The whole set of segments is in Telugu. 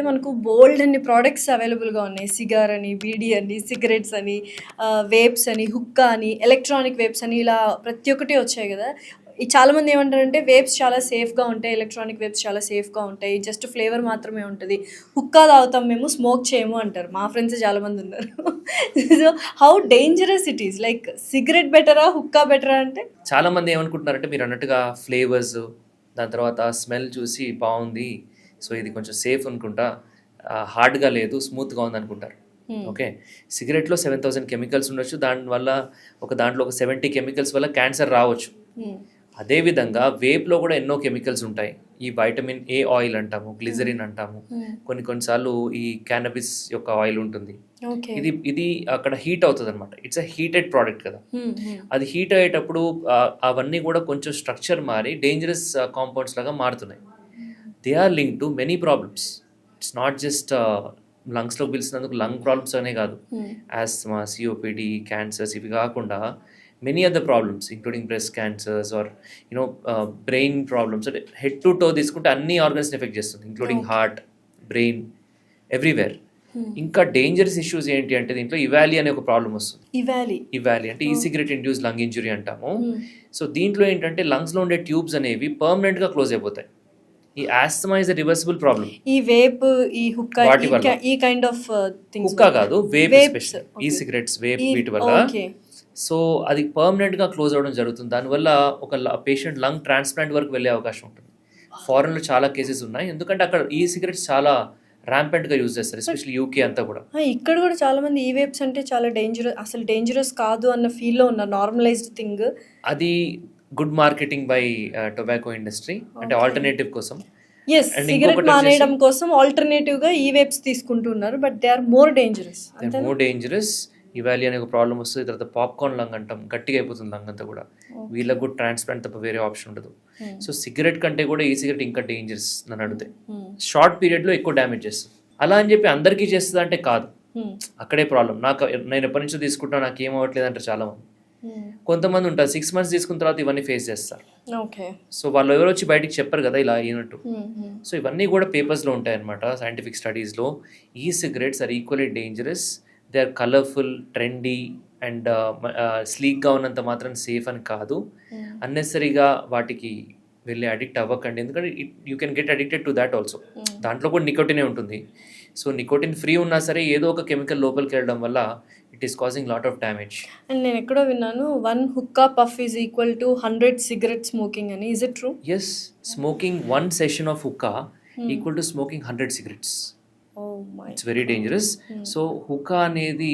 మనకు బోల్డ్ అన్ని ప్రొడక్ట్స్ అవైలబుల్‌గా ఉన్నాయి. సిగార్ అని, బీడీ అని, సిగరెట్స్ అని, వేప్స్ అని, హుక్కా అని, ఎలక్ట్రానిక్ వేప్స్ అని ఇలా ప్రతి ఒక్కటి వచ్చాయి గదా! ఈ చాలామంది ఏమంటారంటే వేప్స్ చాలా సేఫ్‌గా ఉంటాయి. ఎలక్ట్రానిక్ వేప్స్ చాలా సేఫ్‌గా ఉంటాయి. జస్ట్ ఫ్లేవర్ మాత్రమే ఉంటది. హుక్కా తాగుతాం మేము, స్మోక్ చేయము అంటారు. మా ఫ్రెండ్సే చాలామంది ఉన్నారు. So, how dangerous it is? Like cigarette బెటరా? హుక్కా బెటరా అంటే? చాలా మంది ఏమనుకుంటున్నారంటే మీరు అన్నట్టుగా ఫ్లేవర్స్, దాని తర్వాత స్మెల్ చూసి బాగుంది, సో ఇది కొంచెం సేఫ్ అనుకుంటా, హార్డ్గా లేదు, స్మూత్గా ఉంది అనుకుంటారు. ఓకే, సిగరెట్లో 7000 కెమికల్స్ ఉండొచ్చు, దానివల్ల దాంట్లో ఒక 70 కెమికల్స్ వల్ల క్యాన్సర్ రావచ్చు. అదేవిధంగా వేప్లో కూడా ఎన్నో కెమికల్స్ ఉంటాయి. ఈ వైటమిన్ ఏ ఆయిల్ అంటాము, గ్లిజరిన్ అంటాము, కొన్నిసార్లు ఈ క్యానబిస్ యొక్క ఆయిల్ ఉంటుంది. ఇది అక్కడ హీట్ అవుతుంది అనమాట. ఇట్స్ అ హీటెడ్ ప్రోడక్ట్ కదా. అది హీట్ అయ్యేటప్పుడు అవన్నీ కూడా కొంచెం స్ట్రక్చర్ మారి డేంజరస్ కాంపౌండ్స్ లాగా మారుతున్నాయి. They are link to many problems. It's not just లంగ్స్లో పిలిచినందుకు లంగ్ ప్రాబ్లమ్స్ అనే కాదు, ఆస్మా, సిఓపిడి, క్యాన్సర్స్, ఇవి కాకుండా many other problems including breast cancers or brain problems. So head to toe తీసుకుంటే అన్ని ఆర్గన్స్ ఎఫెక్ట్ చేస్తుంది, ఇంక్లూడింగ్ హార్ట్, బ్రెయిన్, ఎవ్రీవేర్. ఇంకా డేంజరస్ ఇష్యూస్ ఏంటి అంటే దీంట్లో ఇవాలి అనే ఒక ప్రాబ్లం వస్తుంది. ఇవాలి అంటే ఈ సిగరెట్ ఇండ్యూస్ లంగ్ ఇంజురీ అంటాము. సో దీంట్లో ఏంటంటే లంగ్స్లో ఉండే ట్యూబ్స్ అనేవి పర్మనెంట్గా క్లోజ్ అయిపోతాయి. ఈ asthma is a reversible problem. ఈ వేప్, ఈ హుక్కా, ఈ కైండ్ ఆఫ్ థింగ్స్, హుక్కా కాదు, వేప్, ఎస్పెషల్లీ ఈ సిగరెట్స్, వేప్, వీటి వల్ల సో అది పర్మనెంట్గా క్లోజ్ అవ్వడం జరుగుతుంది. దానివల్ల ఒక పేషెంట్ లంగ్ ట్రాన్స్ప్లాంట్ వరకు వెళ్ళే అవకాశం ఉంటుంది. ఫారెన్లో చాలా కేసెస్ ఉన్నాయి, ఎందుకంటే అక్కడ ఈ సిగరెట్స్ చాలా ర్యాంపెంట్గా యూజ్ చేస్తారు, ఎస్పెషల్లీ యూకే అంతా కూడా. ఇక్కడ కూడా చాలా మంది ఈ వేప్స్ అంటే చాలా డేంజరస్, అసలు డేంజరస్ కాదు అన్న ఫీల్లో ఉన్నారు. నార్మలైజ్డ్ థింగ్ అది. Good marketing by tobacco industry, అంటే ఆల్టర్నేటివ్ కోసం. సిగరెట్ మానేయడం కోసం ఆల్టర్నేటివ్ గా ఈ వేప్స్ తీసుకుంటున్నారు, but they are more dangerous. EVALI అనే ఒక ప్రాబ్లం వస్తుంది. తర్వాత పాప్కార్న్ లంగ్ అంటాం, గట్టిగా అయిపోతుంది లంగ్ అంతా కూడా. వీళ్ళకి కూడా ట్రాన్స్ప్లాంట్ తప్ప వేరే ఆప్షన్ ఉండదు. సో సిగరెట్ కంటే కూడా ఈ సిగరెట్ ఇంకా డేంజరస్ నన్ను అడిగితే. షార్ట్ పీరియడ్లో ఎక్కువ డ్యామేజ్ చేస్తుంది. అలా అని చెప్పి అందరికీ చేస్తుంది అంటే కాదు, అక్కడే ప్రాబ్లం. నేను ఎప్పటి నుంచో తీసుకుంటున్నా, నాకు ఏం అవ్వట్లేదు అంటారు చాలా మంది. కొంతమంది ఉంటారు 6 months తీసుకున్న తర్వాత ఇవన్నీ ఫేస్ చేస్తారు. సో వాళ్ళు ఎవరు వచ్చి బయటికి చెప్పరు కదా ఇలా అయినట్టు. సో ఇవన్నీ కూడా పేపర్స్లో ఉంటాయి అనమాట, సైంటిఫిక్ స్టడీస్లో. E cigarettes are equally dangerous. They are colourful, trendy and స్లీక్గా ఉన్నంత మాత్రం సేఫ్ అని కాదు. అన్నెసరీగా వాటికి వెళ్ళి అడిక్ట్ అవ్వకండి, ఎందుకంటే you can get addicted to that also. దాంట్లో కూడా నికోటినే ఉంటుంది. సో నికోటిన్ ఫ్రీ ఉన్నా సరే ఏదో ఒక కెమికల్ లోపలికి వెళ్ళడం వల్ల it is causing lot of damage. And నేను ఎక్కడో విన్నాను 1 hookah puff is equal to 100 cigarette smoking అని. Is it true? Yes, smoking 1 session of hookah equal to smoking 100 cigarettes. It's very dangerous. So hookah అనేది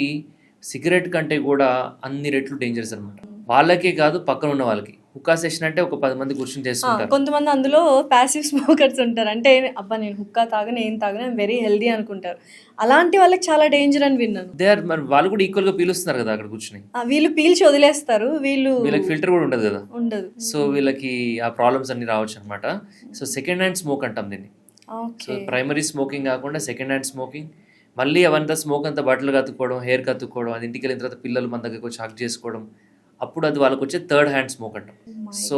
సిగరెట్ కంటే కూడా అన్ని రెట్లు డేంజరస్ అనమాట. వాళ్ళకే కాదు, పక్కన ఉన్న వాళ్ళకి. హుక్కా సెషన్ అంటే ఒక 10 మంది కూర్చొని చేస్తుంటారు. కొంతమంది అందులో ప్యాసివ్ స్మోకర్స్ ఉంటారు, అంటే అబ్బా నేను హుక్కా తాగను, ఏం తాగను, వెరీ హెల్దీ అనుకుంటారు. అలాంటి వాళ్ళకి చాలా డేంజర్ అని విన్నాను. మరి వాళ్ళు కూడా ఈక్వల్ గా పీలుస్తున్నారు కదా అక్కడ కూర్చొని. వీళ్ళు పీల్చి వదిలేస్తారు, వీళ్ళకి ఫిల్టర్ కూడా ఉండదు కదా. ఉండదు. సో వీళ్ళకి ఆ ప్రాబ్లమ్స్ అన్ని రావచ్చు అనమాట. సో సెకండ్ హ్యాండ్ స్మోక్ అంటాం దీన్ని. సో ప్రైమరీ స్మోకింగ్ కాకుండా సెకండ్ హ్యాండ్ స్మోకింగ్. మళ్ళీ అవంతా స్మోక్ అంతా బట్టలు కత్తుకోవడం, హెయిర్ కత్తుకోవడం, అది ఇంటికి వెళ్ళిన తర్వాత పిల్లలు మన దగ్గరకు వచ్చి హక్ చేసుకోవడం, అప్పుడు అది వాళ్ళకి వచ్చే థర్డ్ హ్యాండ్ స్మోక్ అంటాం. సో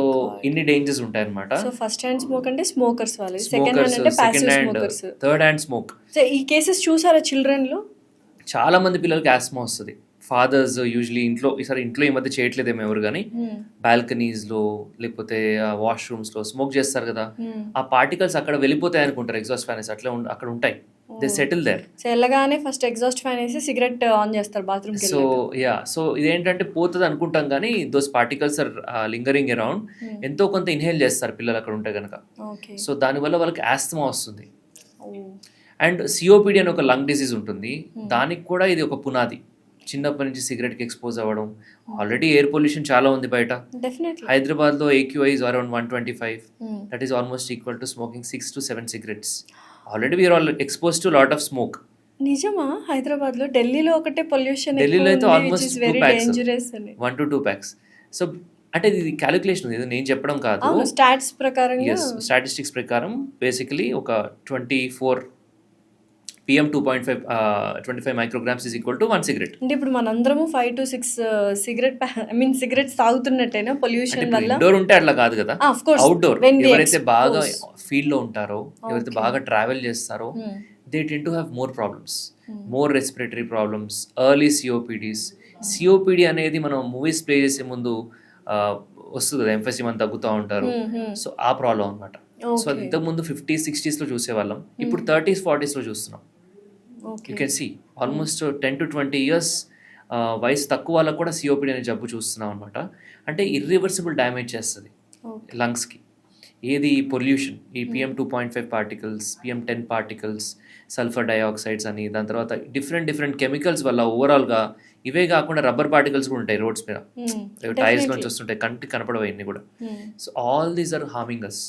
ఇన్ని డేంజర్స్ ఉంటాయి అనమాట. సో ఫస్ట్ హ్యాండ్ స్మోక్ అంటే స్మోకర్స్ వాళ్ళు, సెకండ్ హ్యాండ్ అంటే passive smokers, third hand smoke. So ఈ కేసెస్ చూసారా చిల్డ్రన్ లో? చాలా మంది పిల్లలకి ఆస్మా వస్తుంది. ఫాదర్స్ యూజువలీ ఇంట్లో ఈ మధ్య చేయట్లేదేమో ఎవరు, కానీ బాల్కనీస్లో లేకపోతే వాష్రూమ్స్లో స్మోక్ చేస్తారు కదా, ఆ పార్టికల్స్ అక్కడ వెళ్ళిపోతాయి అనుకుంటారు. ఎగ్జాస్ట్ ఫ్యాన్స్ అట్లా అక్కడ ఉంటాయి, దే సెటిల్ దేర్. వెళ్ళగానే ఫస్ట్ ఎగ్జాస్ట్ ఫ్యాన్ వేసి సిగరెట్ ఆన్ చేస్తారు బాత్రూమ్. సో ఇదేంటంటే పోతుంది అనుకుంటాం, కానీ those particles are lingering around. ఎంతో కొంత ఇన్హేల్ చేస్తారు పిల్లలు అక్కడ ఉంటే కనుక. సో దానివల్ల వాళ్ళకి ఆస్తమా వస్తుంది. అండ్ సిఓపిడి అని ఒక లంగ్ డిసీజ్ ఉంటుంది, దానికి కూడా ఇది ఒక పునాది. చిన్నప్పటి నుంచి సిగరెట్కి ఎక్స్పోజ్ అవ్వడం. ఆల్రెడీ ఎయిర్ పొల్యూషన్ చాలా ఉంది బయట. హైదరాబాద్లో AQI is around 125. That is almost equal to smoking 6 to 7 cigarettes. Already we are all expose to lot of smoke. నిజమా? హైదరాబాద్ లో, ఢిల్లీలో ఒకటే పొల్యూషన్, ఢిల్లీలో అయితే ఆల్మోస్ట్ 1 to 2 packs. సో అంటే ఇది క్యాలిక్యులేషన్, ఇది నేను చెప్పడం కాదు, స్టాట్స్ ప్రకారం. స్టాటిస్టిక్స్ ప్రకారం బేసికలీ ఒక 24 PM 2.5 micrograms is equal to 1 cigarette. అంటే ఇప్పుడు మనందరము 5 to 6 సిగరెట్స్ తాగుతున్నట్టేనా పొల్యూషన్ వల్ల? ఇండోర్ ఉంటే అట్లా కాదు కదా, అవుట్డోర్. ఎవరైతే బాగా ఫీల్డ్ లో ఉంటారో, ఎవరైతే బాగా ట్రావెల్ చేస్తారో, they tend to have more problems, more respiratory problems, early COPDs. COPD అనేది మనం మూవీస్ ప్లే చేసే ముందు వస్తుంది కదా, ఎంఫెసిమా తగ్గుతూ ఉంటారు. సో ఆ ప్రాబ్లం అనమాట. సో అది ఇంతకుముందు 50s 60sలో చూసేవాళ్ళం, ఇప్పుడు 30s 40sలో చూస్తున్నాం. You can see almost 10 to 20 years వయసు తక్కువ వాళ్ళకు కూడా సిఓపిడి అనే జబ్బు చూస్తున్నాం అనమాట. అంటే ఇర్రివర్సిబుల్ డ్యామేజ్ చేస్తుంది లంగ్స్కి. ఏది పొల్యూషన్, ఈ PM2.5 particles, PM10 particles, sulphur dioxides అని, దాని తర్వాత డిఫరెంట్ కెమికల్స్ వల్ల ఓవరాల్గా, ఇవే కాకుండా రబ్బర్ పార్టికల్స్ కూడా ఉంటాయి రోడ్స్ మీద, టైర్స్ నుంచి వస్తుంటాయి, కంటికి కనపడవు ఇవన్నీ కూడా. So all these are harming us.